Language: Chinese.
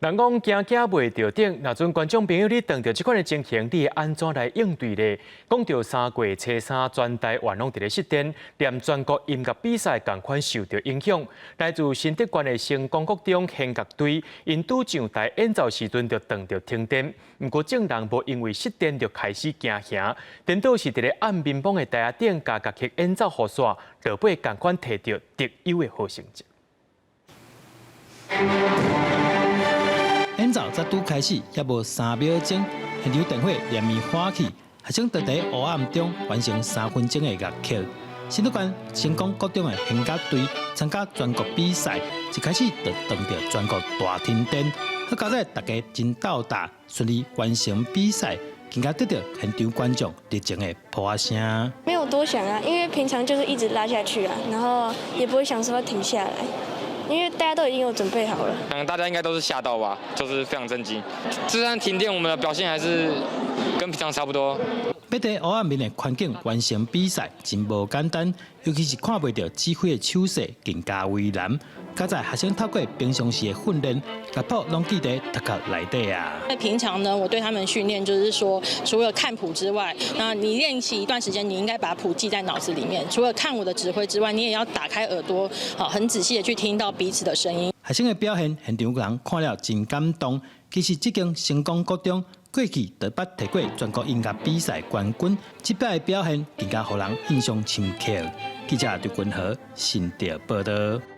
人讲惊惊袂着顶，若阵观众朋友你碰到这款的情形，你会安怎来应对呢？讲到三过初三全台湾拢伫咧失电，连全国音乐比赛同款受到影响。来自新德县的成功国中弦乐队，因拄上台演奏时阵就撞到停电，不过众人无因为失电就开始惊吓，颠倒是伫咧暗民邦的台下顶加乐器演奏雨伞，落尾同款摕到特优的好成绩。演奏才拄开始，也无3秒钟，现场电火连绵火起，学生就在黑暗中完成3分钟的乐曲。新德县成功国中的弦乐队参加全国比赛，一开始就撞到全国大停电，好佳在大家真斗大，顺利完成比赛，更加得到现场观众热情的呼声。没有多想啊，因为平常就是一直拉下去啊，然后也不会想说要停下来。因为大家都已经有准备好了，大家应该都是吓到吧，就是非常震惊。就算停电，我们的表现还是跟平常差不多。要在黑暗面的环境完成比赛，真无简单，尤其是看袂到指挥的手势，更加为难。加在学生透过平常时的训练，乐谱拢记在头壳内底啊。在平常呢，我对他们训练就是说，除了看谱之外，那你练习一段时间，你应该把谱记在脑子里面。除了看我的指挥之外，你也要打开耳朵，很仔细的去听到彼此的声音。学生的表现，现场人看了真感动。其实，这间成功国中过去就捌摕过全国音乐比赛冠军，这摆的表现更加让人印象深刻。记者对君和新潮报道。